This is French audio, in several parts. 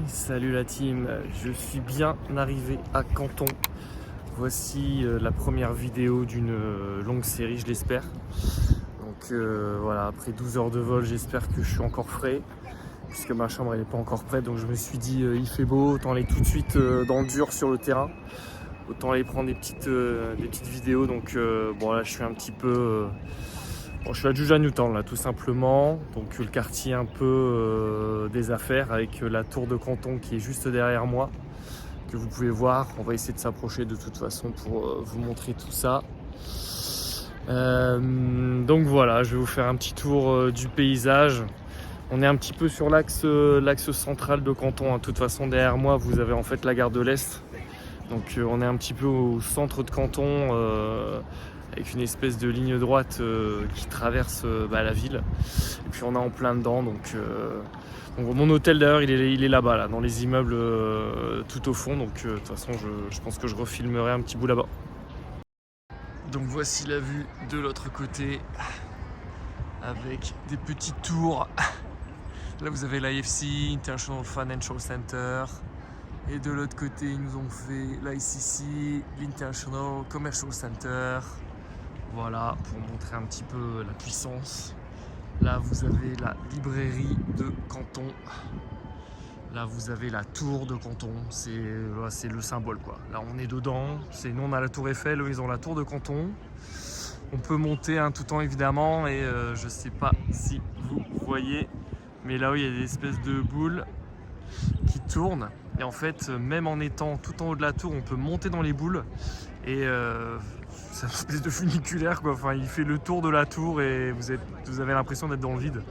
Salut la team, je suis bien arrivé à Canton. Voici la première vidéo d'une longue série, je l'espère. Donc voilà, après 12 heures de vol, j'espère que je suis encore frais, puisque ma chambre elle n'est pas encore prête. Donc je me suis dit, il fait beau, autant aller tout de suite dans le dur sur le terrain. Autant aller prendre des petites vidéos. Donc bon là, je suis un petit peu... Bon, je suis à Juja Newtown là tout simplement, donc le quartier un peu des affaires avec la tour de Canton qui est juste derrière moi, que vous pouvez voir. On va essayer de s'approcher de toute façon pour vous montrer tout ça. Donc voilà, je vais vous faire un petit tour du paysage. On est un petit peu sur l'axe central de Canton, hein. De toute façon derrière moi vous avez en fait la gare de l'Est. Donc on est un petit peu au centre de Canton, avec une espèce de ligne droite qui traverse la ville. Et puis on est en plein dedans, donc mon hôtel d'ailleurs il est là-bas, là, dans les immeubles tout au fond. Donc de toute façon je pense que je refilmerai un petit bout là-bas. Donc voici la vue de l'autre côté, avec des petites tours. Là vous avez l'IFC, International Financial Center. Et de l'autre côté, ils nous ont fait l'ICC, l'International Commercial Center. Voilà, pour montrer un petit peu la puissance. Là, vous avez la librairie de Canton. Là, vous avez la tour de Canton. C'est le symbole, quoi. Là, on est dedans. Nous, on a la tour Eiffel, eux, ils ont la tour de Canton. On peut monter tout le temps, évidemment. Et je sais pas si vous voyez, mais là, il y a des espèces de boules qui tournent. Et en fait, même en étant tout en haut de la tour, on peut monter dans les boules. Et c'est une espèce de funiculaire, quoi. Enfin, il fait le tour de la tour et vous avez l'impression d'être dans le vide.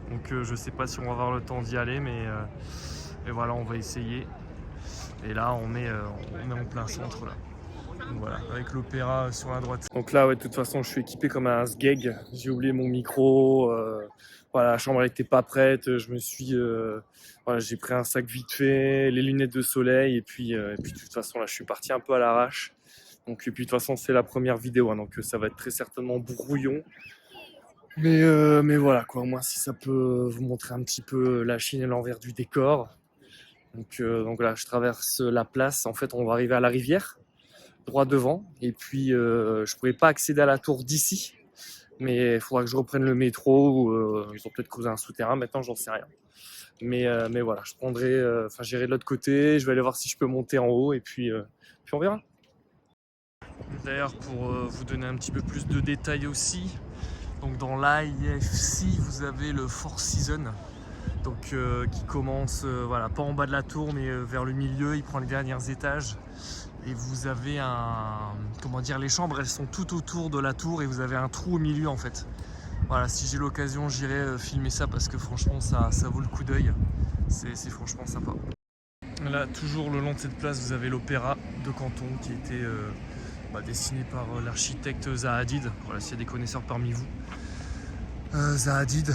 Donc je sais pas si on va avoir le temps d'y aller, mais voilà, on va essayer. Et là, on est en plein centre, là. Donc voilà, avec l'opéra sur la droite. Donc là, ouais, de toute façon, je suis équipé comme un sgeg. J'ai oublié mon micro. Voilà, la chambre n'était pas prête. Je me suis, voilà, j'ai pris un sac vite fait, les lunettes de soleil, et puis de toute façon, là, je suis parti un peu à l'arrache. Donc, et puis de toute façon, c'est la première vidéo, hein, donc ça va être très certainement brouillon. Mais voilà, quoi. Au moins, si ça peut vous montrer un petit peu la Chine et l'envers du décor. Donc là, je traverse la place. En fait, on va arriver à la rivière, droit devant, et puis je pourrais pas accéder à la tour d'ici, mais il faudra que je reprenne le métro, ou ils ont peut-être creusé un souterrain maintenant, j'en sais rien, mais voilà, j'irai de l'autre côté, je vais aller voir si je peux monter en haut, et puis on verra. D'ailleurs, pour vous donner un petit peu plus de détails aussi, donc dans l'IFC vous avez le Four Seasons, donc qui commence voilà, pas en bas de la tour mais vers le milieu, il prend les derniers étages. Et vous avez les chambres, elles sont tout autour de la tour et vous avez un trou au milieu en fait. Voilà, si j'ai l'occasion, j'irai filmer ça parce que franchement, ça vaut le coup d'œil. C'est franchement sympa. Là, toujours le long de cette place, vous avez l'opéra de Canton qui a été dessiné par l'architecte Zaha Hadid. Voilà, s'il y a des connaisseurs parmi vous. Zaha Hadid,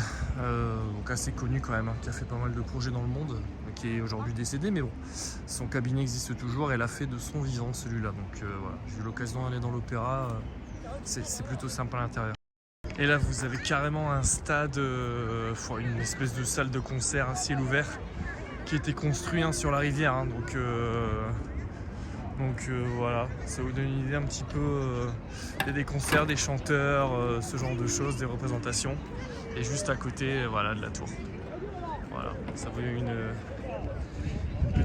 donc assez connu quand même, hein, qui a fait pas mal de projets dans le monde, qui est aujourd'hui décédé, mais bon, son cabinet existe toujours et l'a fait de son vivant celui-là. Donc voilà, j'ai eu l'occasion d'aller dans l'opéra, c'est plutôt sympa à l'intérieur. Et là vous avez carrément un stade, une espèce de salle de concert à ciel ouvert qui a été construit sur la rivière, hein, donc voilà, ça vous donne une idée un petit peu. Il y a des concerts, des chanteurs, ce genre de choses, des représentations. Et juste à côté, voilà, de la tour. Voilà, ça vous donne une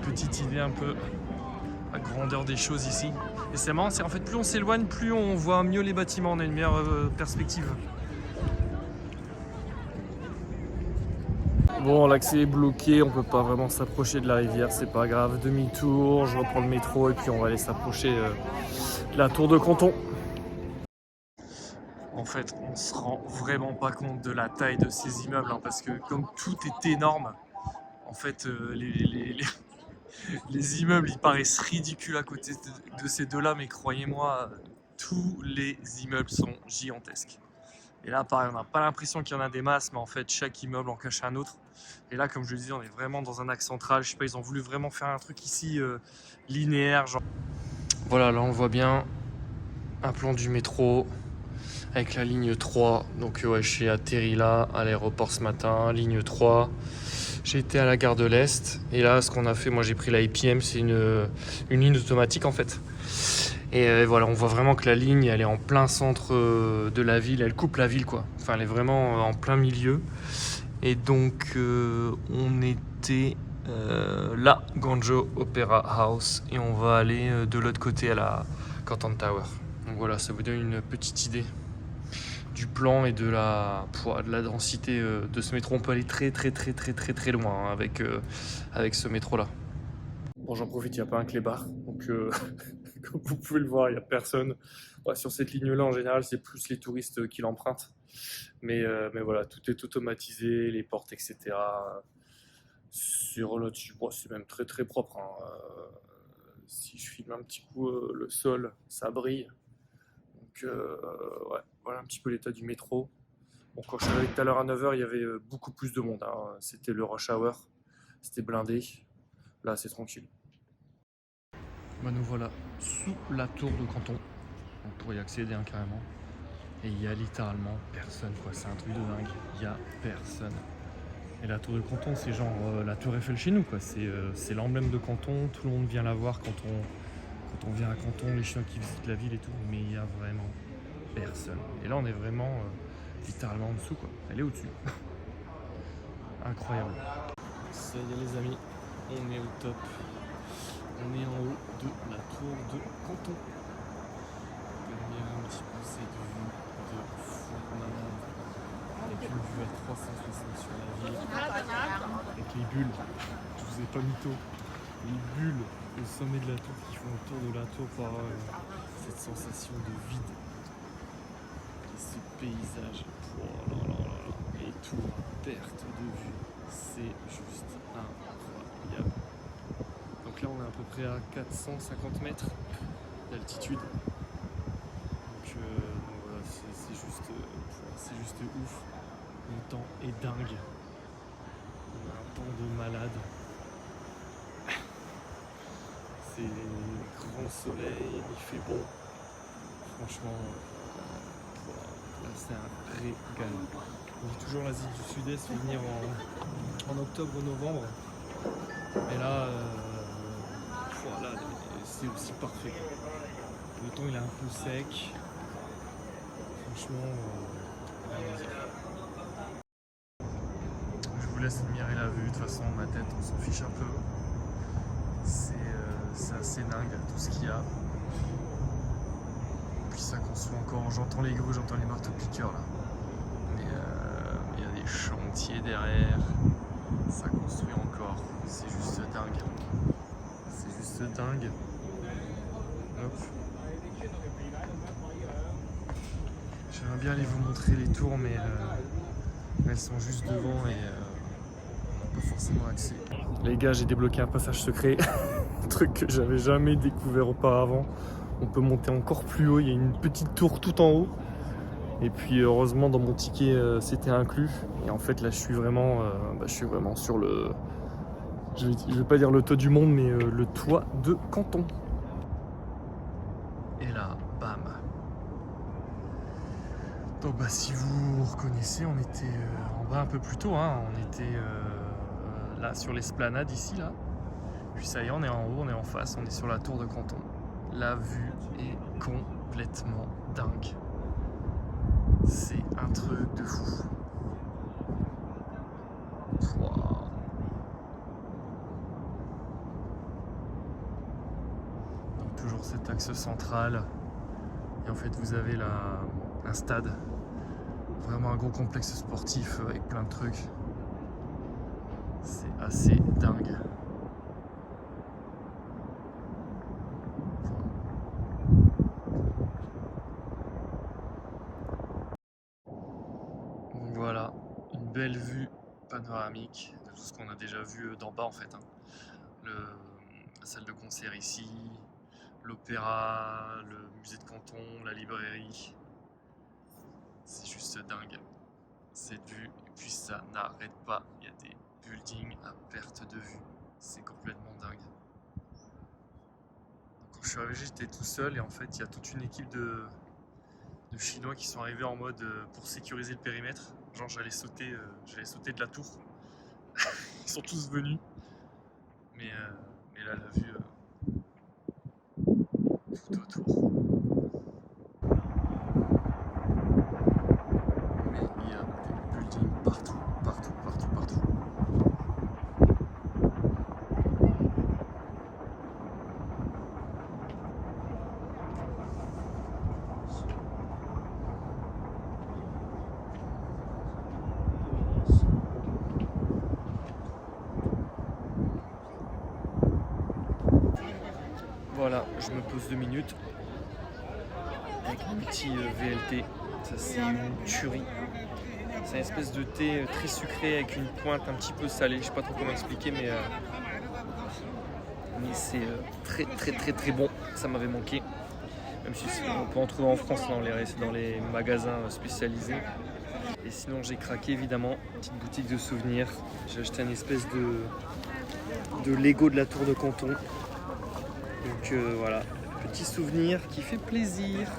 petite idée un peu la grandeur des choses ici. Et c'est marrant, c'est en fait plus on s'éloigne, plus on voit mieux les bâtiments, on a une meilleure perspective. Bon, l'accès est bloqué, on peut pas vraiment s'approcher de la rivière, c'est pas grave. Demi-tour, je reprends le métro et puis on va aller s'approcher de la tour de Canton. En fait, on se rend vraiment pas compte de la taille de ces immeubles, hein, parce que comme tout est énorme, en fait, les immeubles ils paraissent ridicules à côté de ces deux-là, mais croyez-moi, tous les immeubles sont gigantesques. Et là, pareil, on n'a pas l'impression qu'il y en a des masses, mais en fait, chaque immeuble en cache un autre. Et là, comme je le disais, on est vraiment dans un axe central. Je sais pas, ils ont voulu vraiment faire un truc ici linéaire. Genre. Voilà, là, on voit bien un plan du métro. avec la ligne 3. Donc ouais, je suis atterri là à l'aéroport ce matin, ligne 3. J'ai été à la gare de l'Est et là ce qu'on a fait, moi j'ai pris la IPM, c'est une ligne automatique en fait. Et voilà, on voit vraiment que la ligne elle est en plein centre de la ville, elle coupe la ville quoi. Enfin elle est vraiment en plein milieu. Et donc on était là, Guangzhou Opera House, et on va aller de l'autre côté à la Canton Tower. Donc voilà, ça vous donne une petite idée du plan et de la densité de ce métro. On peut aller très loin hein, avec ce métro là. Bon, j'en profite, il n'y a pas un clébard, donc comme vous pouvez le voir, il n'y a personne. Ouais, sur cette ligne-là, en général, c'est plus les touristes qui l'empruntent. Mais voilà, tout est automatisé, les portes, etc. C'est même très propre. Hein. Si je filme un petit coup le sol, ça brille. Donc ouais, voilà un petit peu l'état du métro. Bon, quand je suis arrivé tout à l'heure à 9h, il y avait beaucoup plus de monde. Hein. C'était le rush hour, c'était blindé. Là, c'est tranquille. Bah, nous voilà sous la tour de Canton. Donc, pour y accéder hein, carrément. Et il y a littéralement personne, quoi. C'est un truc de dingue. Il y a personne. Et la tour de Canton, c'est genre la tour Eiffel chez nous, quoi. C'est l'emblème de Canton. Tout le monde vient la voir quand on vient à Canton, les chiens qui visitent la ville et tout. Mais il y a vraiment personne. Et là, on est vraiment littéralement en dessous, quoi. Elle est au-dessus. Incroyable. Ça y est, les amis, on est au top. On est en haut de la tour de Canton. Regardez un petit peu cette vue de fou malade. Avec une vue à 360 sur la ville. Avec les bulles, je vous ai pas mytho. Les bulles au sommet de la tour qui font autour de la tour par cette sensation de vide. Et ce paysage. Oh là là là là. Et tout, perte de vue. C'est juste incroyable. Donc là on est à peu près à 450 mètres d'altitude. Donc voilà, c'est juste ouf. Le temps est dingue. On a un temps de malade. C'est grand soleil, il fait bon. Franchement, là c'est un régal. On dit toujours l'Asie du Sud-Est venir en octobre ou novembre. Mais là, voilà, c'est aussi parfait. Le temps il est un peu sec. Franchement, rien à dire. Je vous laisse admirer la vue. De toute façon, ma tête, on s'en fiche un peu. C'est assez dingue tout ce qu'il y a. Puis ça construit encore. J'entends les grues, j'entends les marteaux-piqueurs là. Mais il y a des chantiers derrière. Ça construit encore. C'est juste dingue. C'est juste dingue. Hop. J'aimerais bien aller vous montrer les tours, mais elles sont juste devant et on n'a pas forcément accès. Les gars, j'ai débloqué un passage secret, un truc que j'avais jamais découvert auparavant. On peut monter encore plus haut, il y a une petite tour tout en haut. Et puis heureusement dans mon ticket c'était inclus. Et en fait là je suis vraiment sur le... Je vais pas dire le toit du monde, mais le toit de Canton. Et là, bam. Donc bah si vous reconnaissez, on était en bas un peu plus tôt, hein. On était là sur l'esplanade ici là. Puis ça y est, on est en haut, on est en face, on est sur la tour de Canton. La vue est complètement dingue. C'est un truc de fou. Wow. Donc toujours cet axe central. Et en fait vous avez un stade. Vraiment un gros complexe sportif avec plein de trucs. C'est assez dingue. Voilà, une belle vue panoramique de tout ce qu'on a déjà vu d'en bas en fait. Hein. La salle de concert ici, l'opéra, le musée de Canton, la librairie. C'est juste dingue. Cette vue, et puis ça n'arrête pas. Il y a des buildings à perte de vue. C'est complètement dingue. Donc, quand je suis arrivé, j'étais tout seul et en fait, il y a toute une équipe de Chinois qui sont arrivés en mode pour sécuriser le périmètre. Genre j'allais sauter de la tour. Ils sont tous venus. Mais là la vue tout autour. Mais il y a des buildings partout, partout, partout, partout. Voilà, je me pose 2 minutes avec mon petit VLT. Ça c'est une tuerie. C'est une espèce de thé très sucré avec une pointe un petit peu salée. Je sais pas trop comment expliquer, mais c'est très très très très bon. Ça m'avait manqué. Même si on peut en trouver en France dans les magasins spécialisés. Et sinon j'ai craqué évidemment, petite boutique de souvenirs. J'ai acheté une espèce de Lego de la tour de Canton. Donc voilà, petit souvenir qui fait plaisir.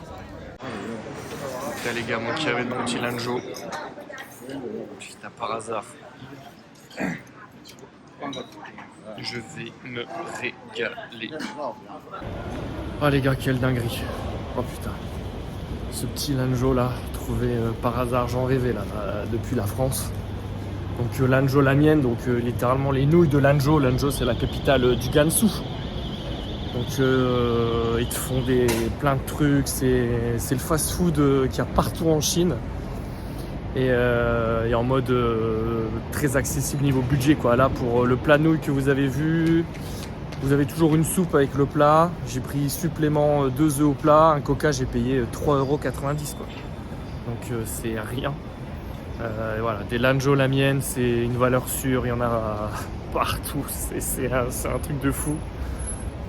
Là les gars, moi qui avais mon petit Lanjo. Putain, par hasard. Je vais me régaler. Oh les gars, quelle dinguerie. Oh putain. Ce petit Lanjo là, trouvé par hasard, j'en rêvais là, depuis la France. Donc Lanjo la mienne, donc littéralement les nouilles de Lanjo. Lanjo c'est la capitale du Gansu. Donc ils te font plein de trucs, c'est le fast-food qu'il y a partout en Chine. Et en mode très accessible niveau budget quoi. Là pour le plat nouilles que vous avez vu, vous avez toujours une soupe avec le plat. J'ai pris supplément 2 œufs au plat, un coca j'ai payé 3,90 € quoi. Donc c'est rien. Et voilà, des Lanjo la mienne c'est une valeur sûre, il y en a partout, c'est un truc de fou.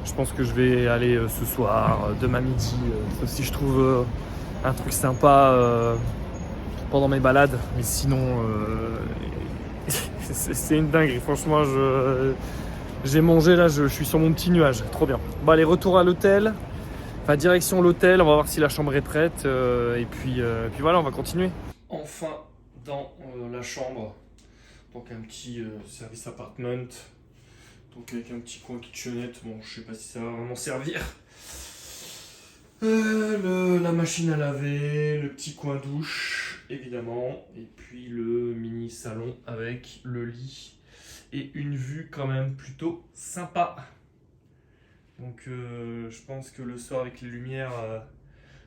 Je pense que je vais aller ce soir, demain midi, sauf si je trouve un truc sympa pendant mes balades. Mais sinon, c'est une dinguerie. Franchement, j'ai mangé là, je suis sur mon petit nuage. Trop bien. Bon, allez, retour à l'hôtel. Enfin, direction l'hôtel. On va voir si la chambre est prête. Et puis voilà, on va continuer. Enfin, dans la chambre. Donc, un petit service apartment. Donc avec un petit coin kitchenette, bon je sais pas si ça va vraiment servir. La machine à laver, le petit coin douche évidemment, et puis le mini salon avec le lit et une vue quand même plutôt sympa. Donc je pense que le soir avec les lumières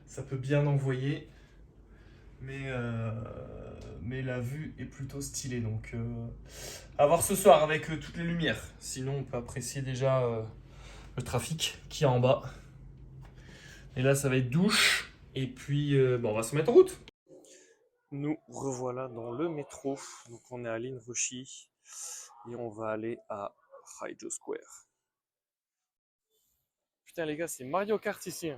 ça peut bien envoyer. Mais la vue est plutôt stylée, donc à voir ce soir avec toutes les lumières. Sinon, on peut apprécier déjà le trafic qui est en bas. Et là, ça va être douche. Et puis, bon, on va se mettre en route. Nous revoilà dans le métro. Donc, on est à Linroshi et on va aller à Haijo Square. Putain, les gars, c'est Mario Kart ici.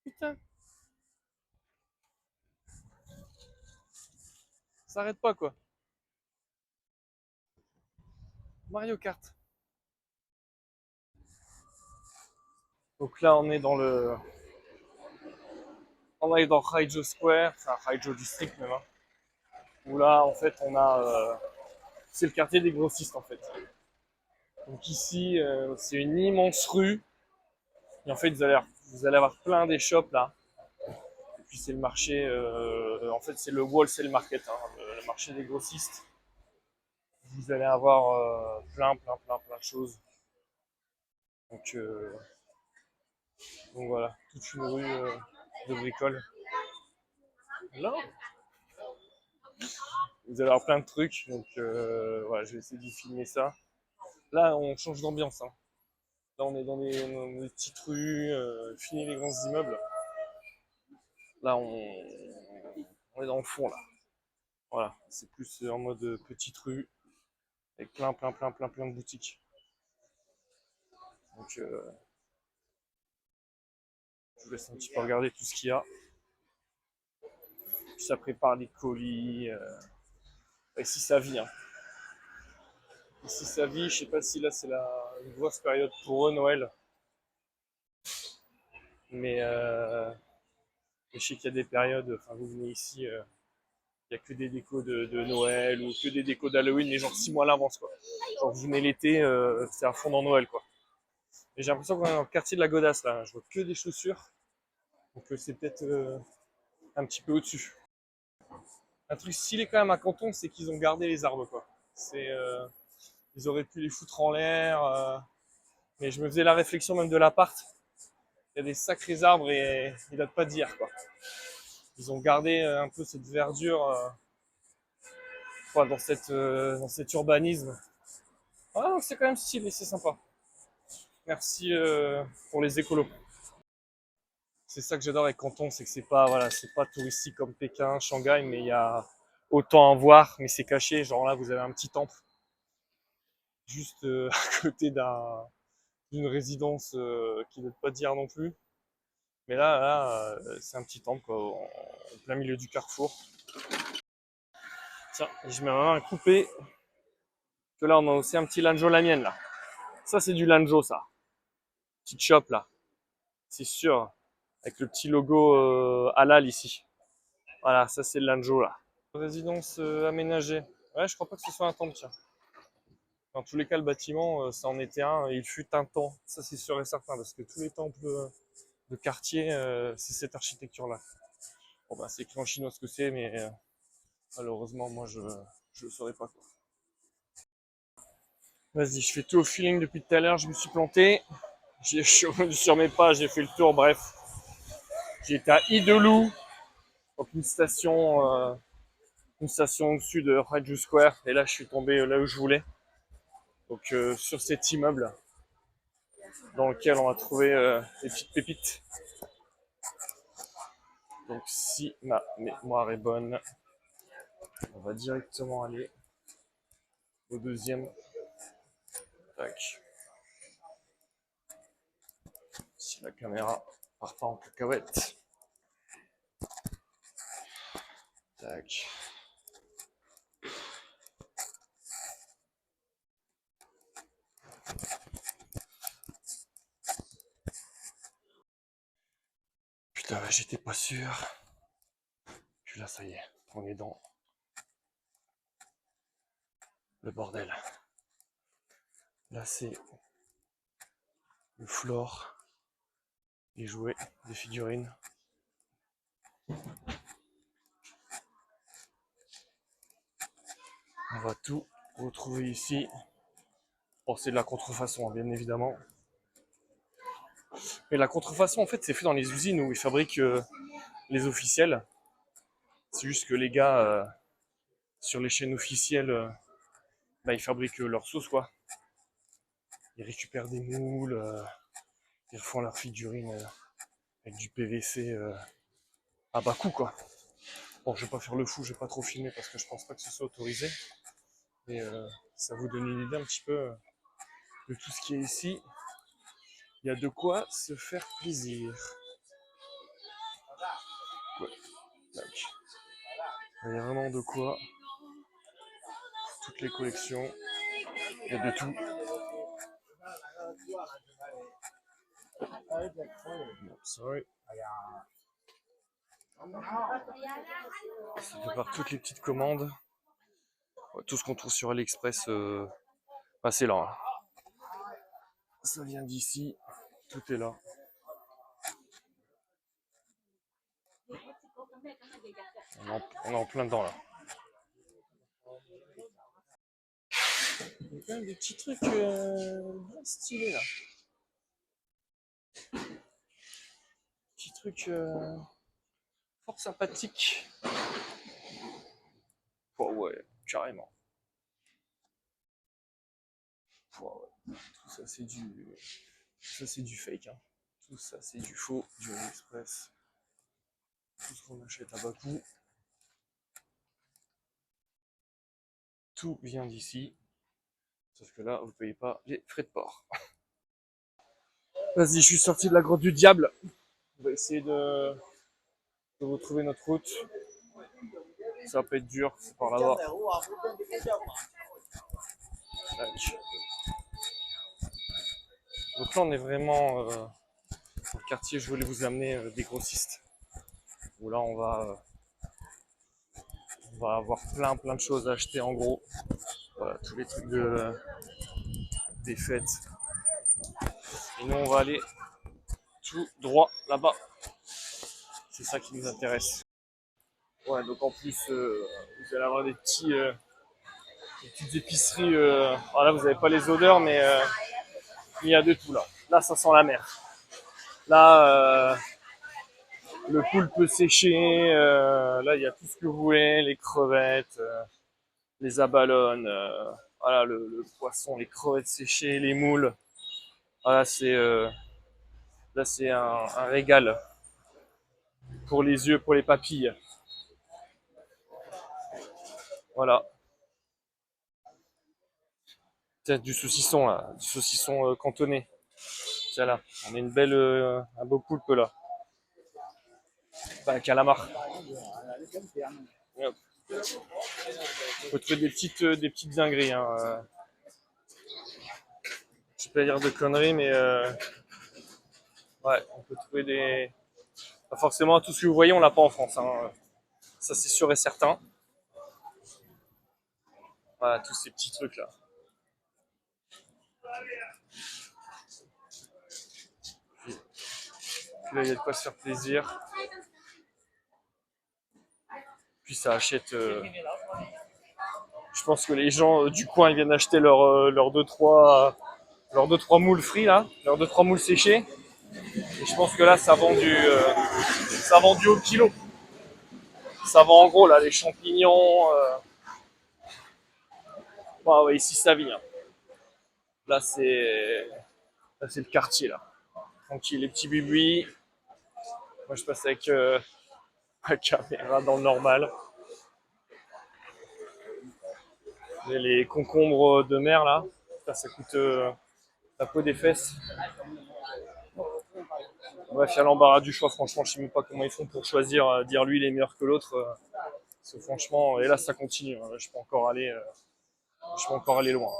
Putain. Ça arrête pas, quoi. Mario Kart. Donc là, on est dans Haijo Square, enfin Haijo District même, hein, où là, en fait, c'est le quartier des grossistes, en fait. Donc ici, c'est une immense rue, et en fait, vous allez avoir plein des shops là. Et puis c'est le marché, en fait, c'est le wholesale market, hein, le marché des grossistes. Vous allez avoir plein de choses. Donc, voilà, toute une rue de bricoles. Là, vous allez avoir plein de trucs, donc voilà, je vais essayer de filmer ça. Là, on change d'ambiance, hein. Là, on est dans des petites rues, fini les grands immeubles. Là, on est dans le fond, là. Voilà, c'est plus en mode petite rue, avec plein de boutiques. Donc, je vous laisse un petit peu regarder tout ce qu'il y a. Puis ça prépare les colis. Ici, ça vit, hein. Ici, ça vit. Je sais pas si là, c'est une grosse période pour eux, Noël. Mais je sais qu'il y a des périodes, enfin vous venez ici, il n'y a que des décos de Noël ou que des décos d'Halloween, mais genre 6 mois à l'avance quoi. Genre vous venez l'été, c'est à fond dans Noël quoi. Et j'ai l'impression qu'on est dans le quartier de la Godasse là, je vois que des chaussures, donc c'est peut-être un petit peu au-dessus. Un truc stylé quand même à Canton, c'est qu'ils ont gardé les arbres quoi. Ils auraient pu les foutre en l'air, mais je me faisais la réflexion même de l'appart. Il y a des sacrés arbres et ils datent pas d'hier quoi. Ils ont gardé un peu cette verdure dans cet urbanisme. Ah, c'est quand même stylé, c'est sympa. Merci pour les écolos. C'est ça que j'adore avec Canton, c'est que c'est pas touristique comme Pékin, Shanghai, mais il y a autant à voir, mais c'est caché. Genre là, vous avez un petit temple juste à côté d'une résidence qui ne veut pas dire non plus. Mais c'est un petit temple quoi, en plein milieu du carrefour. Tiens, je mets ma main à couper. Que là, on a aussi un petit Lanjo la mienne là. Ça, c'est du Lanjo, ça. Petite shop là. C'est sûr. Avec le petit logo halal ici. Voilà, ça c'est le Lanjo là. Résidence aménagée. Ouais, je crois pas que ce soit un temple, tiens. Dans tous les cas, le bâtiment, ça en était un. Et il fut un temps. Ça, c'est sûr et certain. Parce que tous les temples de quartier, c'est cette architecture-là. Bon, bah, c'est écrit en chinois ce que c'est, mais malheureusement, moi, je le saurais pas, quoi. Vas-y, je fais tout au feeling depuis tout à l'heure. Je me suis planté. Je suis revenu sur mes pas, j'ai fait le tour. Bref, j'étais à Idelou, donc une station au-dessus de Raju Square. Et là, je suis tombé là où je voulais. Donc, sur cet immeuble dans lequel on va trouver des petites pépites. Donc, si ma mémoire est bonne, on va directement aller au deuxième. Tac. Si la caméra part pas en cacahuète. Tac. Putain, j'étais pas sûr. Puis là, ça y est, on est dans le bordel. Là, c'est le floor, les jouets, des figurines. On va tout retrouver ici. Bon, c'est de la contrefaçon, bien évidemment. Mais la contrefaçon, en fait, c'est fait dans les usines où ils fabriquent les officiels. C'est juste que les gars, sur les chaînes officielles, bah, ils fabriquent leur sauce, quoi. Ils récupèrent des moules, ils refont leurs figurines avec du PVC à bas coût, quoi. Bon, je vais pas faire le fou, je vais pas trop filmer parce que je pense pas que ce soit autorisé. Mais ça vous donne une idée un petit peu de tout ce qui est ici. Il y a de quoi se faire plaisir. Ouais, tac. Il y a vraiment de quoi. Toutes les collections. Il y a de tout. Non, sorry. Ça prépare toutes les petites commandes. Tout ce qu'on trouve sur AliExpress, bah, c'est là. Hein. Ça vient d'ici. Tout est là. On est en plein dedans là. Il y a quand même des petits trucs bien stylés là. Petits trucs fort sympathiques. Oh ouais, carrément. Oh ouais. Tout ça c'est du fake. Hein. Tout ça c'est du faux, du AliExpress. Tout ce qu'on achète à bas coût. Tout vient d'ici. Sauf que là, vous ne payez pas les frais de port. Vas-y, je suis sorti de la grotte du diable. On va essayer de retrouver notre route. Ça va pas être dur, c'est par là-bas. Donc là, on est vraiment Pour le quartier, je voulais vous amener des grossistes. Où là, on va avoir plein de choses à acheter en gros. Voilà, tous les trucs des fêtes. Et nous, on va aller tout droit là-bas. C'est ça qui nous intéresse. Ouais, donc en plus, vous allez avoir des petites épiceries. Alors là, vous n'avez pas les odeurs, mais il y a de tout là. Là, ça sent la mer. Là, le poulpe séché. Là, il y a tout ce que vous voulez, les crevettes, les abalones. Voilà, le poisson, les crevettes séchées, les moules. Voilà, là, c'est un régal pour les yeux, pour les papilles. Voilà. Tiens, du saucisson là, du saucisson cantonné. Tiens là, on a un beau poulpe là. Bah, calamar. Hop. On peut trouver des petites dingueries. Hein. Je vais pas dire de conneries, mais ouais, on peut trouver des. Pas forcément tout ce que vous voyez, on l'a pas en France. Hein. Ça, c'est sûr et certain. Voilà, tous ces petits trucs là. Puis là, il y a de quoi se faire plaisir. Puis ça achète. Je pense que les gens du coin ils viennent acheter leurs 2-3 moules frits là, leurs 2-3 moules séchés. Et je pense que là ça vend du au kilo. Ça vend en gros là les champignons. Ouais, ici ça vit. Hein. Là c'est le quartier là. Tranquille, les petits bibis. Moi je passe avec ma caméra dans le normal. Et les concombres de mer là, ça coûte la peau des fesses. Bref, il y a l'embarras du choix. Franchement, je sais même pas comment ils font pour choisir, dire lui il est meilleur que l'autre. Parce que franchement, et là ça continue. Hein. Je peux encore aller loin.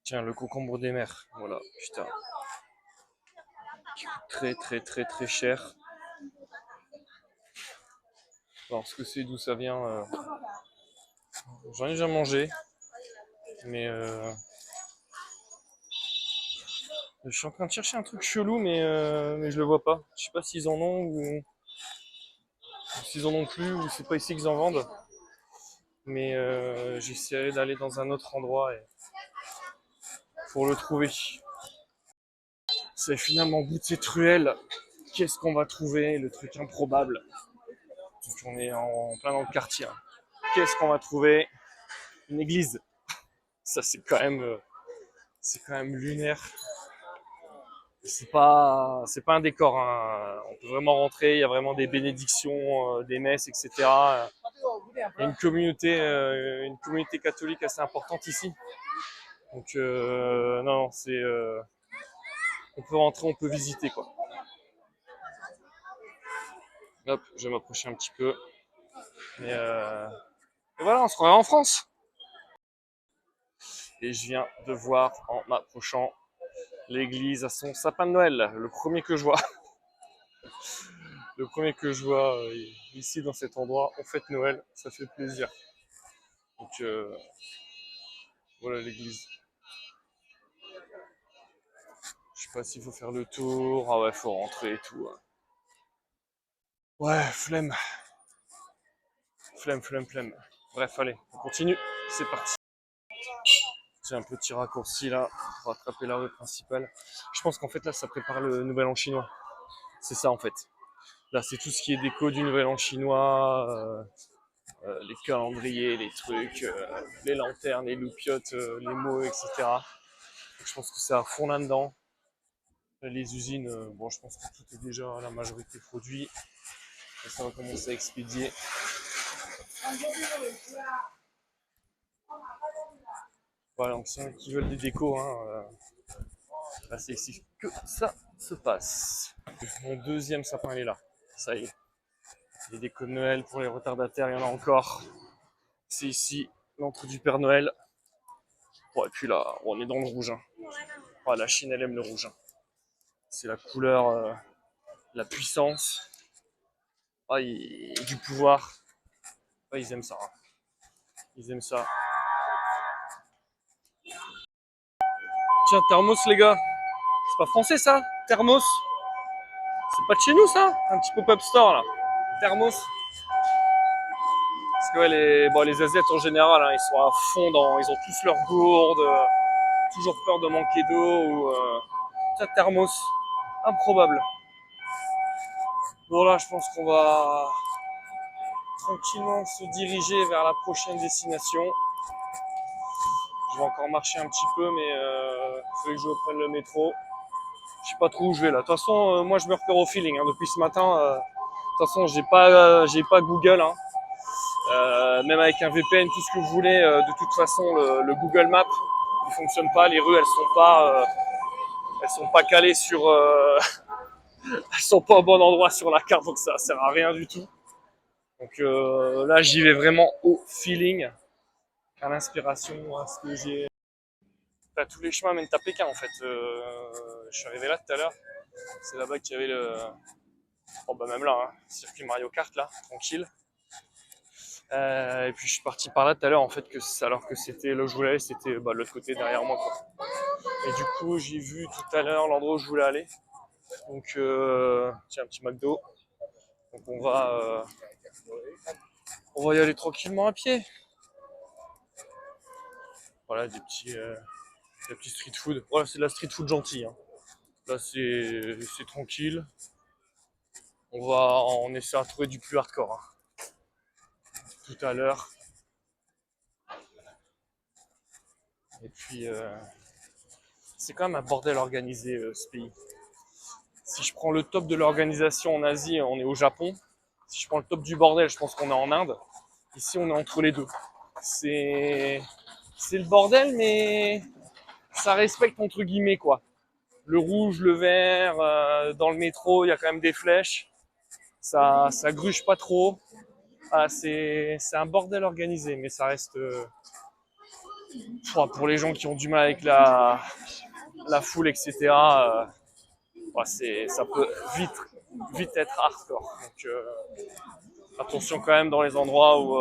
Tiens, le concombre des mers. Voilà, putain. Qui coûte très cher. Alors, ce que c'est, d'où ça vient, j'en ai déjà mangé. Mais je suis en train de chercher un truc chelou, mais je le vois pas. Je sais pas s'ils en ont ou s'ils en ont plus ou c'est pas ici qu'ils en vendent. Mais j'essaierai d'aller dans un autre endroit pour le trouver. C'est finalement au bout de cette ruelle. Qu'est-ce qu'on va trouver? Le truc improbable. Donc on est en plein dans le quartier. Hein. Qu'est-ce qu'on va trouver? Une église. Ça c'est quand même lunaire. C'est pas un décor. Hein. On peut vraiment rentrer. Il y a vraiment des bénédictions, des messes, etc. Il y a une communauté catholique assez importante ici. Donc non, on peut rentrer, on peut visiter quoi. Hop, je vais m'approcher un petit peu. Et voilà, on se croirait en France. Et je viens de voir en m'approchant l'église à son sapin de Noël, le premier que je vois. Le premier que je vois ici dans cet endroit, on fête Noël, ça fait plaisir. Donc voilà l'église. Je sais pas s'il faut faire le tour. Ah ouais, faut rentrer et tout. Hein. Ouais, flemme. Bref, allez, on continue. C'est parti. J'ai un petit raccourci là pour rattraper la rue principale. Je pense qu'en fait là, ça prépare le nouvel an chinois. C'est ça en fait. Là, c'est tout ce qui est déco du nouvel an chinois. Les calendriers, les trucs, les lanternes, les loupiottes, les mots, etc. Donc, je pense que c'est à fond là-dedans. Les usines, bon, je pense que tout est déjà la majorité produit. Et ça va commencer à expédier. Voilà, donc ceux qui veulent des décos, hein, là, c'est ici que ça se passe. Mon deuxième sapin, il est là. Ça y est. Les décos de Noël pour les retardataires, il y en a encore. C'est ici l'entrée du Père Noël. Bon, et puis là, on est dans le rouge. Hein. Oh, la Chine, elle aime le rouge. Hein. C'est la couleur, la puissance, et du pouvoir. Ils aiment ça. Hein. Ils aiment ça. Tiens, thermos les gars. C'est pas français ça? Thermos. C'est pas de chez nous ça? Un petit pop-up store là. Thermos. Parce que ouais, les Asiates en général, hein, ils sont à fond ils ont tous leurs gourdes, toujours peur de manquer d'eau ou tiens, thermos. Improbable. Bon là, je pense qu'on va tranquillement se diriger vers la prochaine destination. Je vais encore marcher un petit peu, mais il faut que je reprenne le métro. Je sais pas trop où je vais là. De toute façon, moi je me repère au feeling. Hein. Depuis ce matin, de toute façon, j'ai pas Google. Hein. Même avec un VPN, tout ce que vous voulez, de toute façon, le Google Maps, il fonctionne pas. Les rues, elles sont pas calées sur, elles sont pas au bon endroit sur la carte, donc ça sert à rien du tout. Donc là, j'y vais vraiment au feeling, à l'inspiration, à ce que j'ai. Tous les chemins mènent à Pékin en fait. Je suis arrivé là tout à l'heure. C'est là-bas qu'il y avait même là, hein, circuit Mario Kart là, tranquille. Et puis je suis parti par là tout à l'heure en fait, alors que c'était là où je voulais aller, c'était de l'autre côté derrière moi quoi. Et du coup j'ai vu tout à l'heure l'endroit où je voulais aller. Donc tiens, un petit McDo. Donc on va y aller tranquillement à pied. Voilà des petits street food. Voilà, c'est de la street food gentille. Hein. Là c'est tranquille. On essaie de trouver du plus hardcore. Hein. Tout à l'heure. Et puis c'est quand même un bordel organisé ce pays. Si je prends le top de l'organisation en Asie, on est au Japon. Si je prends le top du bordel, je pense qu'on est en Inde. Ici, on est entre les deux. C'est le bordel, mais ça respecte entre guillemets quoi. Le rouge, le vert, dans le métro, il y a quand même des flèches. Ça gruge pas trop. Ah, c'est un bordel organisé, mais ça reste pour les gens qui ont du mal avec la foule, etc. Ça peut vite être hardcore. Donc attention quand même dans les endroits où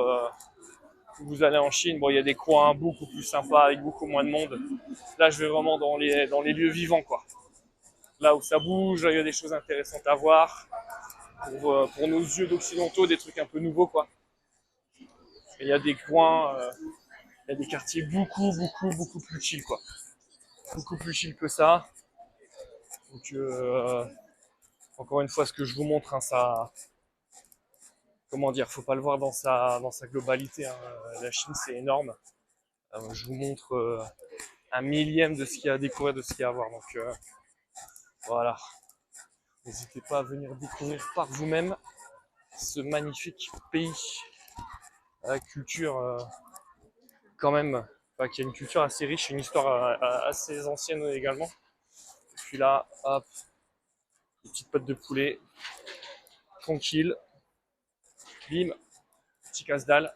vous allez en Chine. Bon, il y a des coins beaucoup plus sympas avec beaucoup moins de monde. Là, je vais vraiment dans les lieux vivants, quoi. Là où ça bouge, là, il y a des choses intéressantes à voir. Pour nos yeux d'occidentaux, des trucs un peu nouveaux, quoi. Et il y a des coins, il y a des quartiers beaucoup plus chill, quoi. Beaucoup plus chill que ça. Donc, encore une fois, ce que je vous montre, hein, ça, comment dire, faut pas le voir dans sa globalité. Hein. La Chine, c'est énorme. Je vous montre un millième de ce qu'il y a à découvrir, de ce qu'il y a à voir. Donc voilà. N'hésitez pas à venir découvrir par vous-même ce magnifique pays à la culture quand même, qui a une culture assez riche, une histoire assez ancienne également. Et puis là, hop, une petite pâte de poulet, tranquille, bim, petit casse-dalle.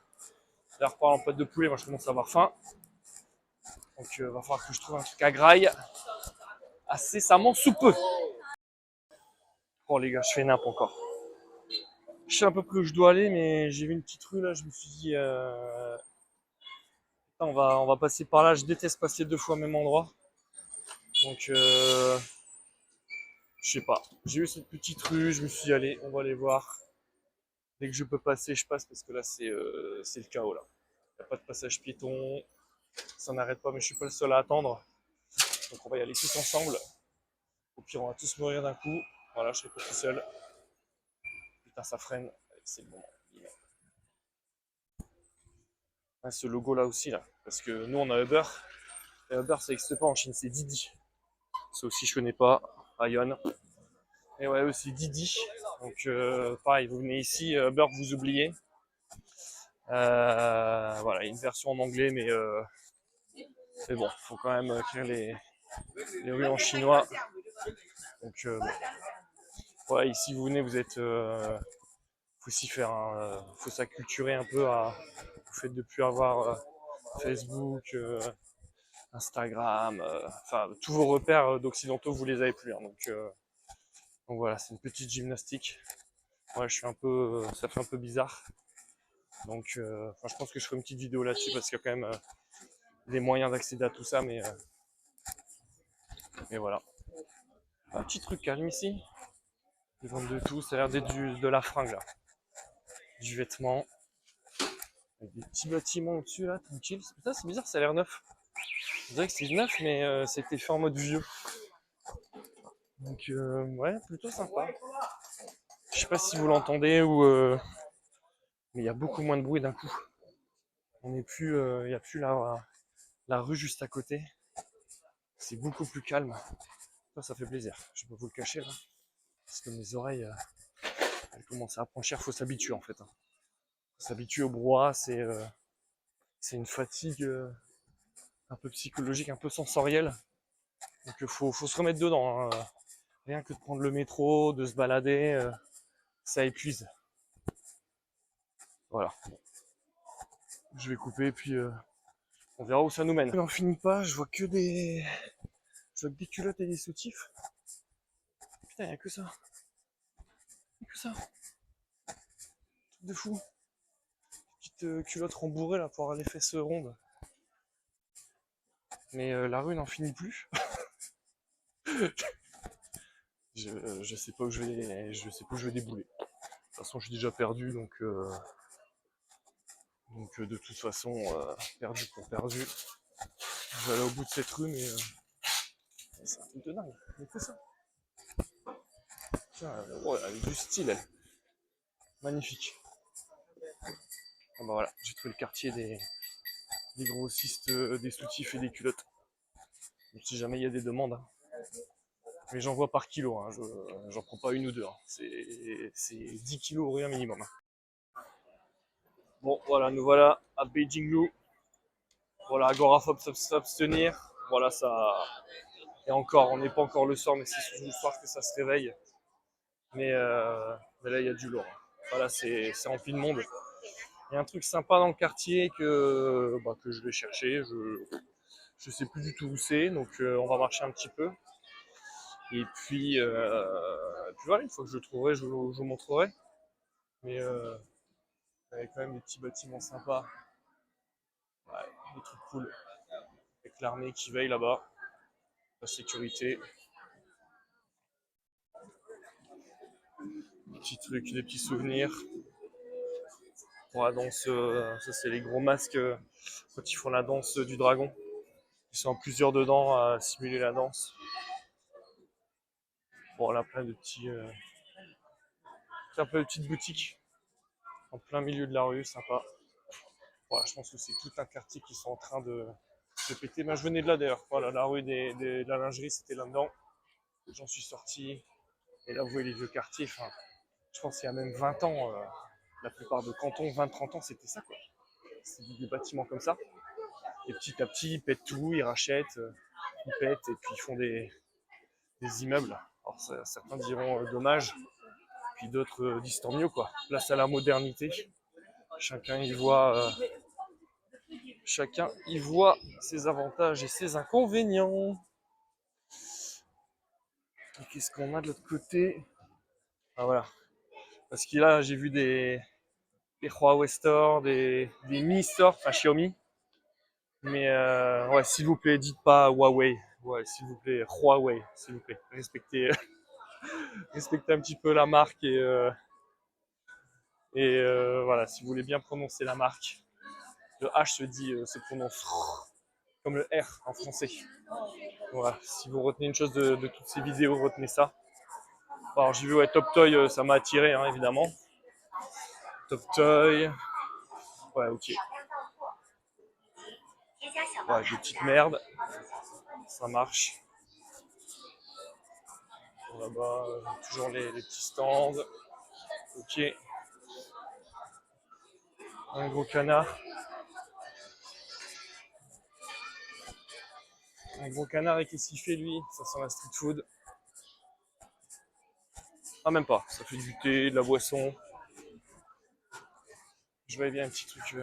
D'ailleurs, parlant de pâte de poulet, moi je commence à avoir faim. Donc va falloir que je trouve un truc à graille incessamment sous peu. Bon les gars, je fais nappe encore. Je sais un peu plus où je dois aller, mais j'ai vu une petite rue là, je me suis dit on va passer par là. Je déteste passer deux fois au même endroit. Donc je sais pas. J'ai vu cette petite rue, je me suis dit allez, on va aller voir. Dès que je peux passer, je passe parce que là c'est le chaos là. Il n'y a pas de passage piéton, ça n'arrête pas, mais je suis pas le seul à attendre. Donc on va y aller tous ensemble. Au pire, on va tous mourir d'un coup. Voilà, je serai pas tout seul. Putain, ça freine. C'est le moment. Ouais, ce logo là aussi là. Parce que nous on a Uber. Et Uber ça n'existe pas en Chine, c'est Didi. Ça aussi je connais pas. Ion. Et ouais, eux c'est Didi. Donc pareil, vous venez ici, Uber vous oubliez. Voilà, une version en anglais, mais bon, faut quand même écrire les rues en chinois. Donc ouais, ici vous venez, vous êtes faut s'y faire, hein, faut s'acculturer un peu au fait de ne plus avoir Facebook, Instagram, enfin tous vos repères d'occidentaux vous les avez plus. Hein, donc Donc voilà, c'est une petite gymnastique. Ouais, je suis un peu, ça fait un peu bizarre. Donc, je pense que je ferai une petite vidéo là-dessus parce qu'il y a quand même des moyens d'accéder à tout ça, mais voilà. Un petit truc calme ici. Ils vendent de tout, ça a l'air d'être de la fringue là. Du vêtement. Avec des petits bâtiments au-dessus là, tranquille. Putain, c'est bizarre, ça a l'air neuf. On dirait que c'est neuf, mais c'était fait en mode vieux. Donc, ouais, plutôt sympa. Je sais pas si vous l'entendez ou. Mais il y a beaucoup moins de bruit d'un coup. On n'est plus. Il n'y a plus la rue juste à côté. C'est beaucoup plus calme. Ça fait plaisir. Je peux vous le cacher là. Parce que mes oreilles, elles commencent à prendre cher. Faut s'habituer en fait. Faut s'habituer au brouhaha. C'est une fatigue un peu psychologique, un peu sensorielle. Donc faut se remettre dedans. Hein. Rien que de prendre le métro, de se balader, ça épuise. Voilà. Je vais couper puis on verra où ça nous mène. On n'en finit pas. Je vois que des culottes et des soutifs. Putain, y a que ça. Y a que ça. Truc de fou. Petite culotte rembourrée là pour avoir les fesses rondes. Mais la rue n'en finit plus. Je sais pas où je vais débouler. De toute façon, je suis déjà perdu, donc de toute façon, perdu pour perdu. Je vais aller au bout de cette rue, mais c'est un truc de dingue. Mais que ça. Tiens, elle a du style, elle. Magnifique. Ah bah voilà, j'ai trouvé le quartier des grossistes, des soutifs et des culottes. Donc si jamais il y a des demandes, hein. Mais j'en vois par kilo, hein. J'en prends pas une ou deux. Hein. C'est 10 kilos au rien minimum. Hein. Bon, voilà, nous voilà à Beijing Lu. Voilà, agoraphobe s'abstenir. Voilà, ça. Et encore, on n'est pas encore le soir, mais c'est sous le soir que ça se réveille. Mais là, il y a du lourd. Voilà, c'est rempli de monde. Il y a un truc sympa dans le quartier que je vais chercher. Je sais plus du tout où c'est, donc on va marcher un petit peu. Et puis voilà, une fois que je le trouverai, je vous montrerai. Mais il y a quand même des petits bâtiments sympas. Ouais, des trucs cool. Avec l'armée qui veille là-bas. La sécurité. Des petits trucs, des petits souvenirs. Pour la danse, ça c'est les gros masques quand ils font la danse du dragon. Ils sont plusieurs dedans à simuler la danse. Bon, là, plein de petits. Un peu de petites boutiques en plein milieu de la rue, sympa. Voilà, je pense que c'est tout un quartier qui sont en train de péter. Ben, je venais de là d'ailleurs. Voilà, la rue de la lingerie, c'était là-dedans. J'en suis sorti. Et là, vous voyez les vieux quartiers. Enfin, je pense qu'il y a même 20 ans, la plupart de cantons, 20-30 ans, c'était ça, quoi. C'était des bâtiments comme ça. Et petit à petit, ils pètent tout, ils rachètent, ils pètent et puis ils font des immeubles. Alors certains diront dommage, puis d'autres disent tant mieux, quoi. Place à la modernité. Chacun y voit ses avantages et ses inconvénients. Et qu'est-ce qu'on a de l'autre côté? Ah voilà. Parce que là, j'ai vu des Huawei Store, des Mi Store, enfin Xiaomi. Mais ouais, s'il vous plaît, dites pas Huawei. Ouais, s'il vous plaît, Huawei, s'il vous plaît. Respectez, respectez un petit peu la marque et voilà, si vous voulez bien prononcer la marque. Le H se prononce comme le R en français. Voilà, si vous retenez une chose de toutes ces vidéos, retenez ça. Alors j'ai vu ouais, Top Toy, ça m'a attiré hein, évidemment. Top Toy, ouais ok. Ouais, des petites merdes, ça marche. Là-bas, toujours les petits stands. Ok. Un gros canard. Un gros canard et qu'est-ce qu'il fait lui? Ça sent la street food. Ah même pas, ça fait du thé, de la boisson. Je vois bien un petit truc.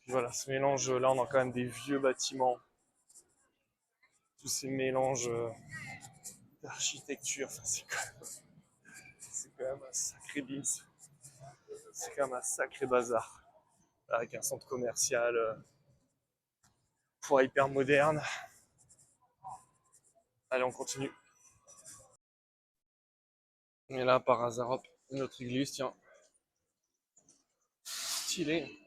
Voilà, ce mélange, là on a quand même des vieux bâtiments. Tous ces mélanges d'architecture. Enfin, c'est quand même un sacré bins. C'est quand même un sacré bazar. Avec un centre commercial pour hyper moderne. Allez, on continue. Et là, par hasard, hop, une autre église, tiens. Stylé.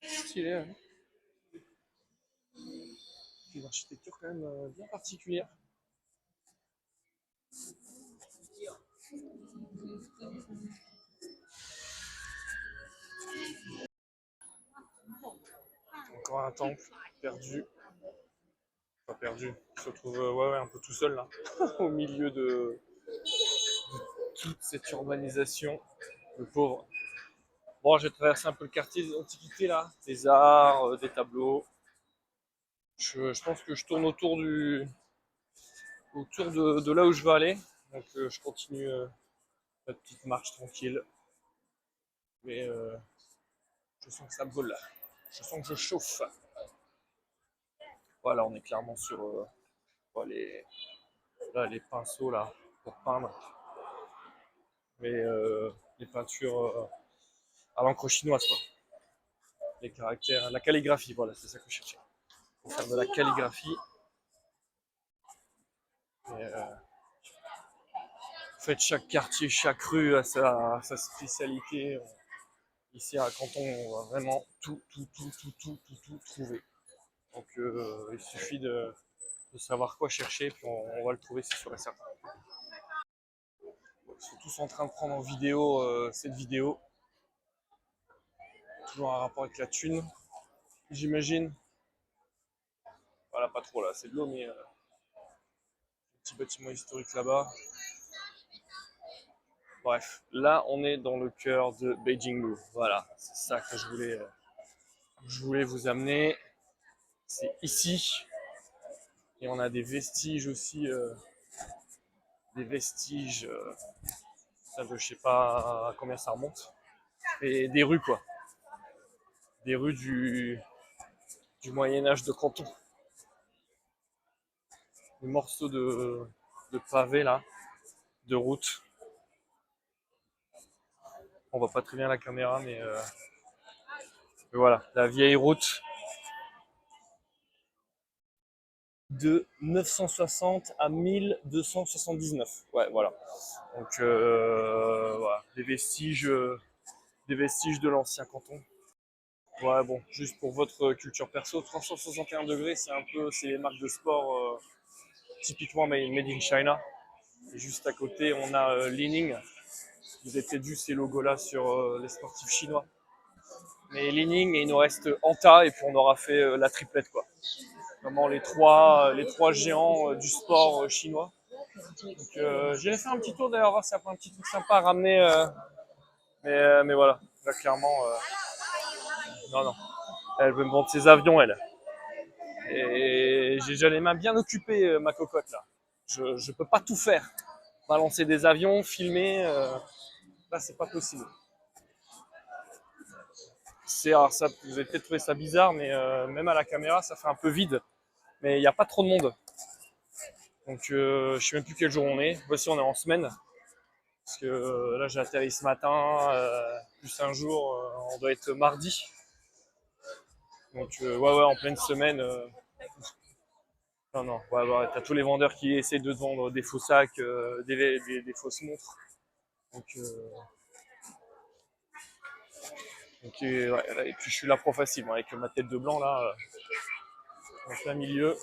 Stylé, hein. Une architecture quand même bien particulière. Encore un temple perdu. Pas perdu. Il se trouve ouais, un peu tout seul là. Au milieu de toute cette urbanisation. Le pauvre. Bon, j'ai traversé un peu le quartier des antiquités là. Des arts, des tableaux. Je pense que je tourne autour de là où je veux aller. Donc je continue ma petite marche tranquille. Mais je sens que ça brûle là. Je sens que je chauffe. Voilà, on est clairement sur les, là, les pinceaux là pour peindre. Mais les peintures à l'encre chinoise quoi. Les caractères, la calligraphie, voilà, c'est ça que je cherchais. Pour faire de la calligraphie. Et, en fait, chaque quartier, chaque rue a sa spécialité. Ici à Canton, on va vraiment tout trouver. Donc il suffit de savoir quoi chercher, puis on va le trouver, c'est sûr et certain. Ils sont tous en train de prendre en vidéo cette vidéo. Toujours un rapport avec la thune, j'imagine. Voilà, pas trop là, c'est de l'eau, mais petit bâtiment historique là-bas. Bref, là on est dans le cœur de Beijing Blue. Voilà, c'est ça que je voulais vous amener. C'est ici. Et on a des vestiges aussi, des vestiges, ça je sais pas à combien ça remonte. Et des rues quoi. Des rues du Moyen-Âge de Canton. Des morceaux de pavés là, de route. On voit pas très bien la caméra, mais voilà, la vieille route de 960 à 1279. Ouais, voilà. Donc voilà, des vestiges de l'ancien canton. Ouais, bon, juste pour votre culture perso, 361 degrés, c'est les marques de sport typiquement made in China. Et juste à côté, on a Li-Ning. Vous avez peut-être vu ces logos-là sur les sportifs chinois. Mais Li-Ning, et il nous reste Anta, et puis on aura fait la triplette, quoi. Vraiment les trois géants du sport chinois. Donc j'irai faire un petit tour d'ailleurs, c'est un petit truc sympa à ramener. Mais voilà, là clairement, non, non. Elle veut me vendre ses avions, elle. Et j'ai déjà les mains bien occupées, ma cocotte, là. Je peux pas tout faire. Balancer des avions, filmer, là c'est pas possible. Alors ça, vous avez peut-être trouvé ça bizarre, mais même à la caméra, ça fait un peu vide. Mais il n'y a pas trop de monde. Donc je sais même plus quel jour on est. Voici, on est en semaine. Parce que là, j'ai atterri ce matin, plus un jour, on doit être mardi. Donc ouais, en pleine semaine. Non, non, ouais, t'as tous les vendeurs qui essaient de te vendre des faux sacs, des fausses montres. Donc, ouais, et puis je suis la pro facile, moi, avec ma tête de blanc là, en plein milieu.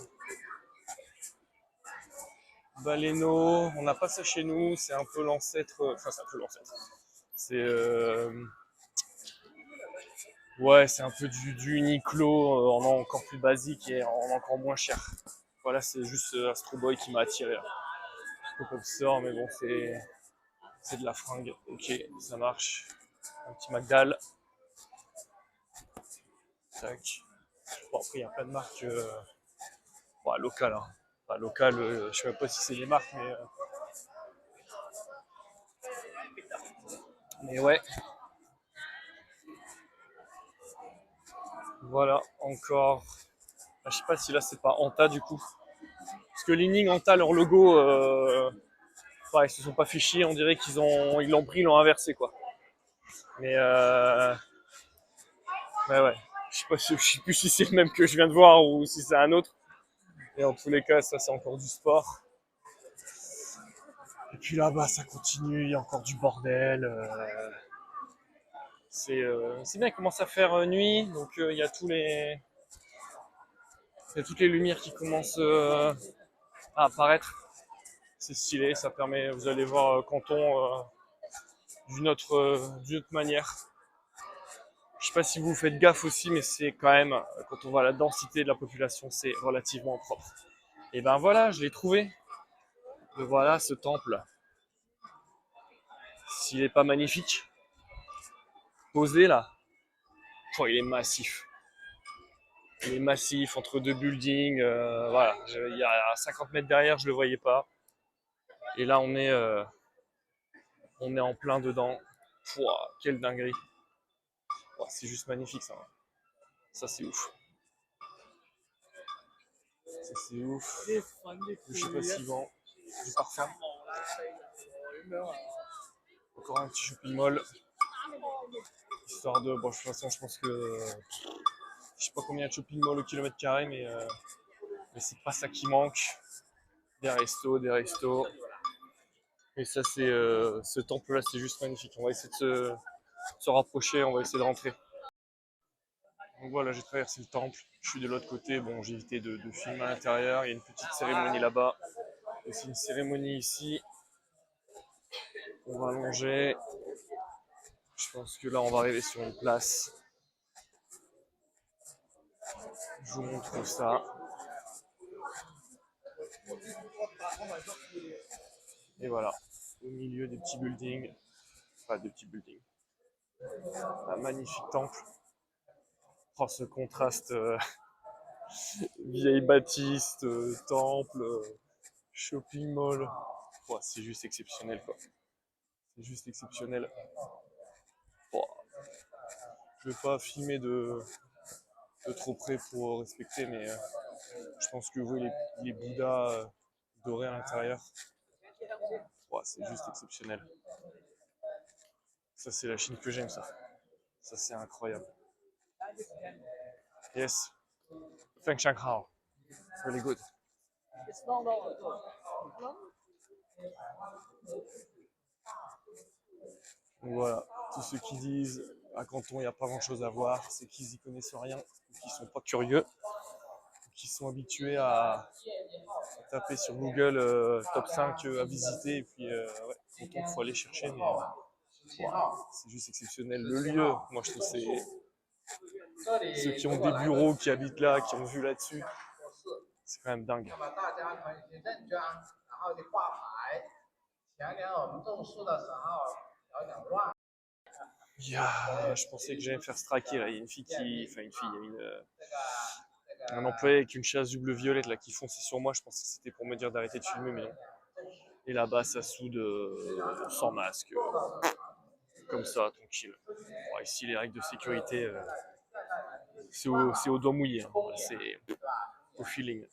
Baleno, on n'a pas ça chez nous, c'est un peu l'ancêtre. Enfin, c'est un peu l'ancêtre. C'est ouais, c'est un peu du Uniqlo en encore plus basique et en encore moins cher. Voilà, c'est juste Astro Boy qui m'a attiré là. Pop-up store, mais bon, c'est de la fringue. Ok, ça marche. Un petit Magdal. Tac. Bon, après, il y a plein de marques bon, locales. Hein. Enfin, locales, je sais même pas si c'est des marques, mais ouais. Voilà, encore. Je sais pas si là c'est pas Anta du coup. Parce que Li-Ning, Anta, leur logo, ils se sont pas fait chier, on dirait ils l'ont pris, ils l'ont inversé, quoi. Mais ouais. Je sais plus si c'est le même que je viens de voir ou si c'est un autre. Et en tous les cas, ça c'est encore du sport. Et puis là-bas, ça continue, il y a encore du bordel. C'est bien, il commence à faire nuit, donc il y a toutes les lumières qui commencent à apparaître. C'est stylé, ça permet, vous allez voir Canton d'une autre manière. Je sais pas si vous faites gaffe aussi, mais c'est quand même, quand on voit la densité de la population, c'est relativement propre. Et ben voilà, je l'ai trouvé. Et voilà ce temple. S'il est pas magnifique, posé là, il est massif. Il est massif entre deux buildings. Voilà, il y a 50 mètres derrière, je le voyais pas. Et là, on est en plein dedans. Pouah, quelle dinguerie. Pouah, c'est juste magnifique ça. Ça, c'est ouf. Ça, c'est ouf. Je sais pas s'il vend du parfum. Encore un petit shopping mall. Histoire de. Bon, de toute façon, je pense que. Je sais pas combien de shopping mall au kilomètre carré, mais c'est pas ça qui manque. Des restos. Et ça, c'est ce temple-là, c'est juste magnifique. On va essayer de se rapprocher, on va essayer de rentrer. Donc voilà, j'ai traversé le temple. Je suis de l'autre côté. Bon, j'ai évité de filmer à l'intérieur. Il y a une petite cérémonie là-bas. Et c'est une cérémonie ici. On va longer. Je pense que là, on va arriver sur une place. Je vous montre ça. Et voilà, au milieu des petits buildings. Enfin, des petits buildings. Un magnifique temple. Oh, ce contraste vieille bâtisse, temple, shopping mall. Oh, c'est juste exceptionnel, quoi. C'est juste exceptionnel. Oh. Je ne vais pas filmer de trop près pour respecter, mais je pense que vous voyez les Bouddhas dorés à l'intérieur. Oh, c'est juste exceptionnel. Ça, c'est la Chine que j'aime, ça. Ça, c'est incroyable. Yes. Feng Shanghao. Really good. Donc voilà, tous ceux qui disent à Canton il n'y a pas grand chose à voir, c'est qu'ils y connaissent rien, ou qu'ils sont pas curieux, ou qu'ils sont habitués à taper sur Google top 5 à visiter, et puis ouais, Canton il faut aller chercher, mais c'est juste exceptionnel. Le lieu, moi je trouve c'est ceux qui ont des bureaux, qui habitent là, qui ont vu là-dessus, c'est quand même dingue. Je pensais que j'allais me faire straquer là. Il y a une fille il y a un employé avec une chasse double violette là qui fonçait sur moi. Je pensais que c'était pour me dire d'arrêter de filmer, mais non. Et là-bas, ça soude sans masque, comme ça, tranquille. Bon, ici, les règles de sécurité, c'est au doigt mouillé. Hein. C'est au feeling.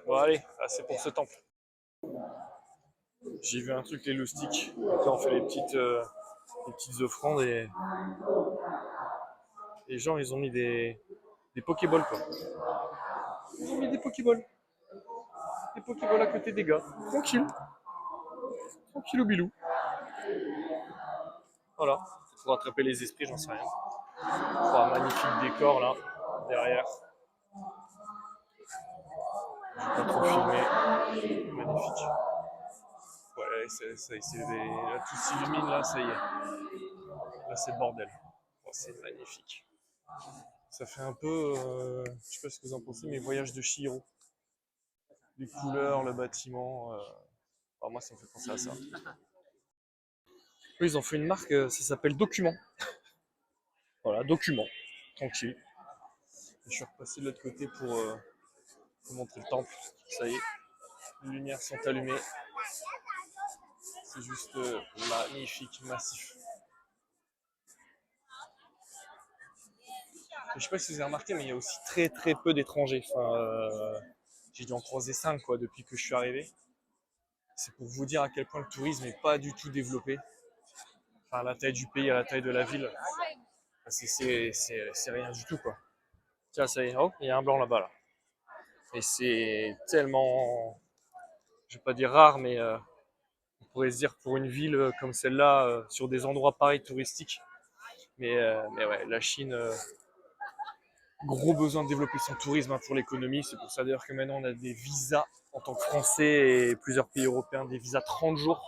Bon, allez, assez pour ce temple. J'ai vu un truc, les loustiques. Donc là, on fait les petites offrandes et les gens, ils ont mis des Pokéballs, quoi. Ils ont mis des Pokéballs. Des Pokéballs à côté des gars. Tranquille. Tranquille au bilou. Voilà. Pour attraper les esprits, j'en sais rien. Un magnifique décor là, derrière. Je vais pas trop filmer. Magnifique. Ouais, là tout s'illumine, là, ça y est. Là, c'est le bordel. Oh, c'est magnifique. Ça fait un peu, je sais pas ce que vous en pensez, mais Voyage de Chihiro. Les couleurs, le bâtiment. Moi, ça me fait penser à ça. Eux, ils ont fait une marque, ça s'appelle Document. Voilà, Document. Tranquille. Et je suis repassé de l'autre côté pour vous montrer le temple. Ça y est, les lumières sont allumées. C'est juste magnifique, massif. Je sais pas si vous avez remarqué, mais il y a aussi très très peu d'étrangers. Enfin, j'ai dû en croiser 5 quoi, depuis que je suis arrivé. C'est pour vous dire à quel point le tourisme n'est pas du tout développé. Enfin, à la taille du pays, à la taille de la ville, c'est rien du tout quoi. Tiens, ça y est, oh, il y a un blanc là-bas là. Et c'est tellement, je vais pas dire rare, mais on pourrait se dire pour une ville comme celle-là, sur des endroits pareils touristiques. Mais ouais, la Chine, gros besoin de développer son tourisme hein, pour l'économie. C'est pour ça d'ailleurs que maintenant on a des visas en tant que Français et plusieurs pays européens, des visas 30 jours.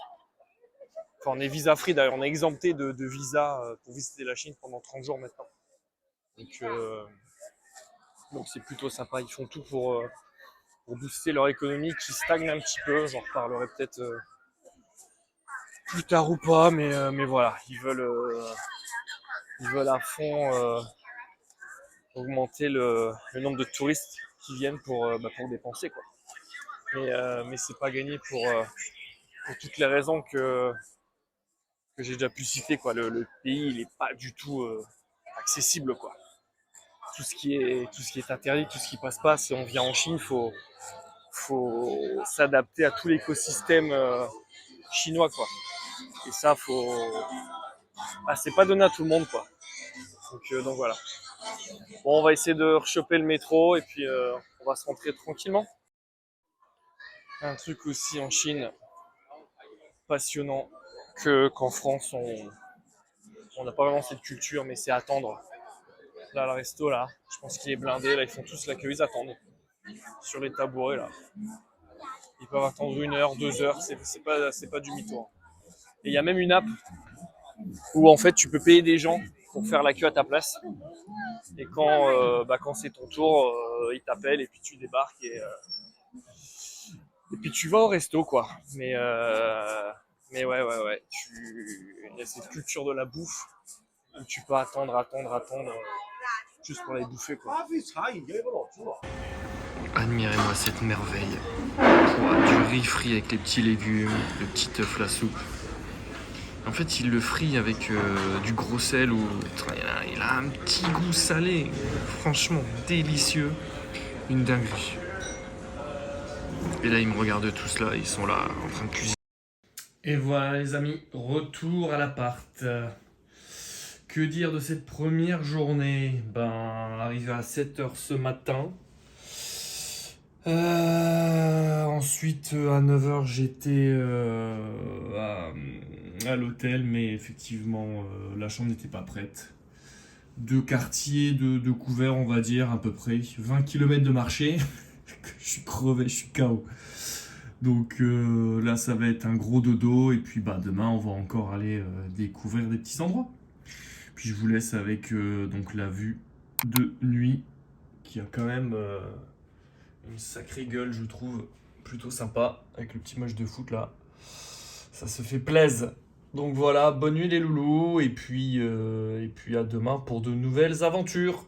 Enfin, on est visa free d'ailleurs, on est exempté de visa pour visiter la Chine pendant 30 jours maintenant. Donc, donc c'est plutôt sympa. Ils font tout pour booster leur économie qui stagne un petit peu. J'en reparlerai peut-être plus tard ou pas, mais voilà, ils veulent à fond augmenter le nombre de touristes qui viennent pour dépenser quoi. Mais c'est pas gagné pour toutes les raisons que j'ai déjà pu citer quoi. Le pays il est pas du tout accessible quoi. Tout ce qui est interdit, tout ce qui passe pas. Si on vient en Chine, faut s'adapter à tout l'écosystème chinois quoi. Et ça c'est pas donné à tout le monde quoi. Donc voilà. Bon, on va essayer de rechoper le métro et puis on va se rentrer tranquillement. Un truc aussi en Chine passionnant qu'en France on n'a pas vraiment cette culture, mais c'est attendre. Là, le resto, là, je pense qu'il est blindé. Là, ils font tous la queue, ils attendent. Sur les tabourets, là. Ils peuvent attendre 1 heure, 2 heures, c'est pas du mytho. Et il y a même une app où, en fait, tu peux payer des gens pour faire la queue à ta place. Et quand c'est ton tour, ils t'appellent et puis tu débarques et puis tu vas au resto, quoi. Mais ouais. Il y a cette culture de la bouffe où tu peux attendre, juste pour aller bouffer, quoi. Admirez-moi cette merveille. Du riz frit avec les petits légumes, le petit œuf, la soupe. En fait, il le frit avec du gros sel ou il a un petit goût salé, franchement délicieux, une dinguerie. Et là, ils me regardent tous là, ils sont là en train de cuisiner. Et voilà les amis, retour à l'appart. Que dire de cette première journée? Arrivé à 7h ce matin. Ensuite, à 9h, j'étais à l'hôtel, mais effectivement, la chambre n'était pas prête. 2 quartiers de couvert, on va dire, à peu près. 20 km de marché. Je suis crevé, je suis KO. Donc là, ça va être un gros dodo. Et puis demain, on va encore aller découvrir des petits endroits. Puis je vous laisse avec donc la vue de nuit, qui a quand même une sacrée gueule, je trouve. Plutôt sympa, avec le petit match de foot là. Ça se fait plaisir. Donc voilà, bonne nuit les loulous, et puis à demain pour de nouvelles aventures.